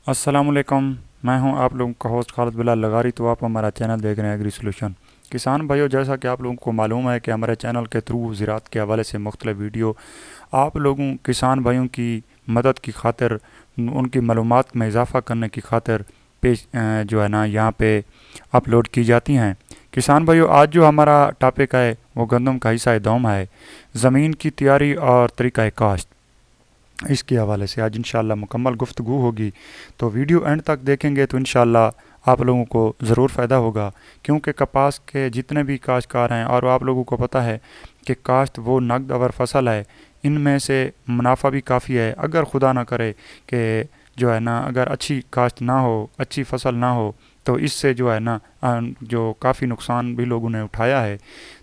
अस्सलाम वालेकुम। मैं हूं आप लोगों का होस्ट खालिद बिलाल लगारी। तो आप हमारा चैनल देख रहे हैं एग्री सोल्यूशन। किसान भाइयों, जैसा कि आप लोगों को मालूम है कि हमारे चैनल के थ्रू ज़राअत के हवाले से मुख्तलिफ वीडियो आप लोगों किसान भाइयों की मदद की खातिर, उनकी मालूमात में इजाफ़ा करने की खातिर जो है ना यहाँ पे अपलोड की जाती हैं। किसान भाइयों, आज जो हमारा टॉपिक है वो गंदम का हिस्सा दौम है, ज़मीन की तैयारी और तरीक़ा काश्त। इसके हवाले से आज इंशाअल्लाह मुकम्मल गुफ्तगू होगी। तो वीडियो एंड तक देखेंगे तो इंशाअल्लाह आप लोगों को ज़रूर फ़ायदा होगा, क्योंकि कपास के जितने भी काश्तकार हैं, और आप लोगों को पता है कि काश्त वो नकद अवर फसल है, इनमें से मुनाफा भी काफ़ी है। अगर खुदा ना करे कि जो है ना, अगर अच्छी काश्त ना हो, अच्छी फसल ना हो, तो इससे जो है ना जो काफ़ी नुकसान भी लोगों ने उठाया है।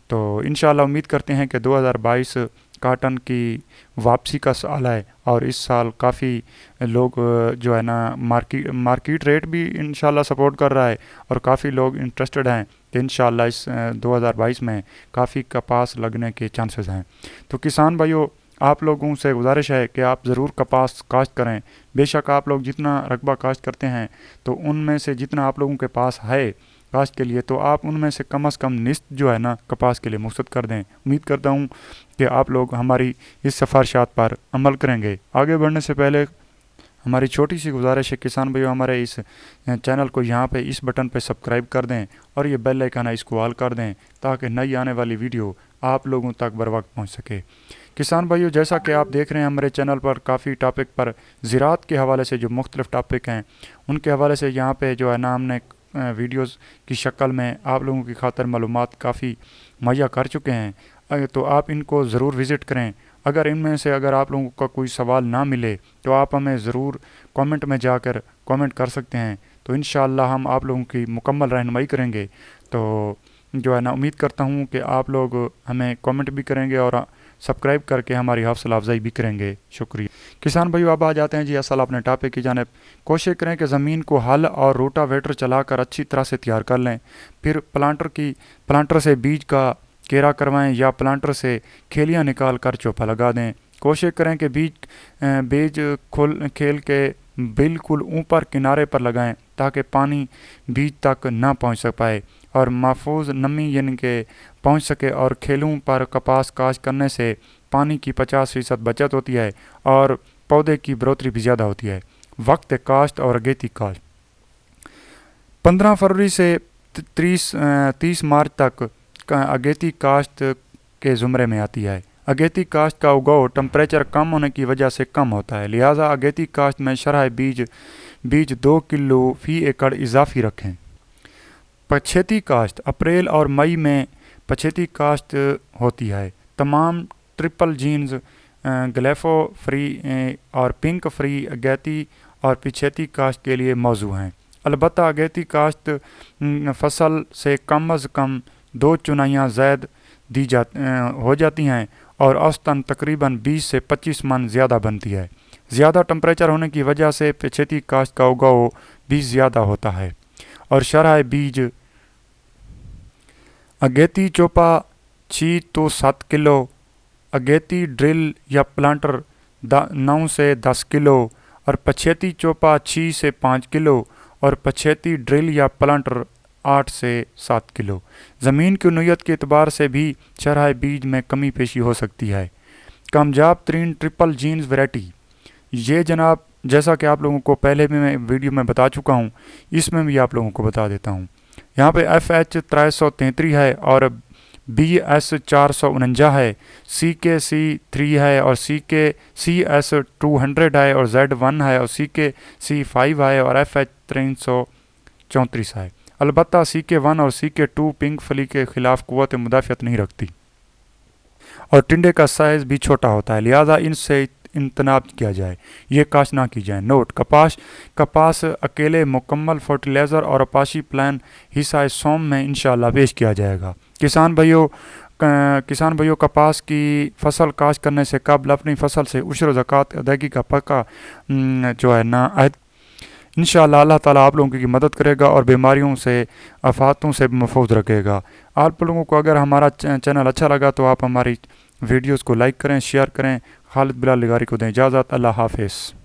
तो इंशाअल्लाह उम्मीद करते हैं कि 2022 काटन की वापसी का साल है, और इस साल काफ़ी लोग जो है ना मार्केट रेट भी इंशाल्लाह सपोर्ट कर रहा है, और काफ़ी लोग इंटरेस्टेड हैं कि इंशाल्लाह इस 2022 में काफ़ी कपास लगने के चांसेस हैं। तो किसान भाइयों, आप लोगों से गुजारिश है कि आप ज़रूर कपास काश्त करें। बेशक आप लोग जितना रकबा काश्त करते हैं, तो उनमें से जितना आप लोगों के पास है काश्त के लिए, तो आप उनमें से कम निस्फ जो है ना कपास के लिए मुख्तत कर दें। उम्मीद करता हूँ कि आप लोग हमारी इस सिफारिशात पर अमल करेंगे। आगे बढ़ने से पहले हमारी छोटी सी गुजारिश है किसान भाइयों, हमारे इस चैनल को यहाँ पे इस बटन पे सब्सक्राइब कर दें, और ये बेल आइकन है इसको ऑल कर दें, ताकि नई आने वाली वीडियो आप लोगों तक बर वक्त पहुँच सके। किसान भाइयों, जैसा कि आप देख रहे हैं हमारे चैनल पर काफ़ी टॉपिक पर ज़राअत के हवाले से जो मुख्तलिफ टॉपिक हैं, उनके हवाले से यहाँ पे जो है ना हमने वीडियोस की शक्ल में आप लोगों की खातिर मालूमात काफ़ी मुहैया कर चुके हैं। तो आप इनको ज़रूर विज़िट करें। अगर इनमें से अगर आप लोगों का कोई सवाल ना मिले, तो आप हमें ज़रूर कमेंट में जाकर कमेंट कर सकते हैं। तो इंशाअल्लाह हम आप लोगों की मुकम्मल रहनुमाई करेंगे। तो जो है ना उम्मीद करता हूँ कि आप लोग हमें कमेंट भी करेंगे और सब्सक्राइब करके हमारी हौसला अफजाई भी करेंगे। शुक्रिया। किसान भाइयों, अब आ जाते हैं जी असल अपने टॉपिक की जानिब। कोशिश करें कि ज़मीन को हल और रोटावेटर चलाकर अच्छी तरह से तैयार कर लें। फिर प्लांटर से बीज का केरा करवाएं, या प्लांटर से खेलियाँ निकाल कर चौपा लगा दें। कोशिश करें कि बीज खेल के बिल्कुल ऊपर किनारे पर लगाएं, ताकि पानी बीज तक ना पहुंच सक पाए और महफूज नमी यानी कि पहुंच सके। और खेलों पर कपास काश्त करने से पानी की 50% बचत होती है, और पौधे की बढ़ोतरी भी ज़्यादा होती है। वक्त काश्त और अगेती काश्त 15 फरवरी से 30 मार्च तक अगेती काश्त के ज़ुमरे में आती है। अगेती काश्त का उगाव टेम्परेचर कम होने की वजह से कम होता है, लिहाजा अगेती काश्त में शरह बीज 2 किलो फ़ी एकड़ इजाफी रखें। पछेती काश्त अप्रैल और मई में पछेती काश्त होती है। तमाम ट्रिपल जीन्स, ग्लेफो फ्री और पिंक फ्री अगेती और पिछेती काश्त के लिए मौजू हैं। अलबत्ता अगेती काश्त फसल से कम अज़ कम 2 चुनाइयाँ ज़ायद हो जाती हैं, और औसतन तकरीबन 20 से 25 मन ज़्यादा बनती है। ज़्यादा टेम्परेचर होने की वजह से पिछेती काश्त का उगाव भी ज़्यादा होता है। और शरह बीज अगेती चोपा 6 तो 7 किलो, अगेती ड्रिल या प्लांटर 9 से 10 किलो, और पछेती चोपा 6 से 5 किलो, और पछेती ड्रिल या प्लांटर 8 से 7 किलो। ज़मीन की नोयत के एतबार से भी शरह बीज में कमी पेशी हो सकती है। कामयाब तरीन ट्रिपल जीन्स वैरायटी, ये जनाब जैसा कि आप लोगों को पहले भी मैं वीडियो में बता चुका हूँ, इसमें भी आप लोगों को बता देता हूँ। यहाँ पे FH 333 है, और BS 449 है, CKC 3 है, और CS 200 है, और Z1 है, और CKC 5 है, और FH 334 है। अलबत्ता CK1 और CK2 पिंक फली के खिलाफ कुव्वत मुदाफ़ियत नहीं रखती, और टिंडे का साइज़ भी छोटा होता है, लिहाजा इनसे इज्तनाब किया जाए, ये काश्त ना की जाए। नोट: कपास अकेले मुकम्मल फर्टिलाइज़र और अपाशी प्लान हिस्सा सोम में इंशाअल्लाह पेश किया जाएगा। किसान भाइयों, कपास की फसल काश्त करने से कबल अपनी फसल से उश्र ज़कात अदायगी का पक्का जो है ना अहद इंशाअल्लाह अल्लाह ताला आप लोगों की मदद करेगा, और बीमारियों से आफातों से महफूज रखेगा। आप लोगों को अगर हमारा चैनल अच्छा लगा तो आप हमारी वीडियोस को लाइक करें, शेयर करें। खालिद बिलाल लगारी को दें इजाज़त। अल्लाह हाफ़िज़।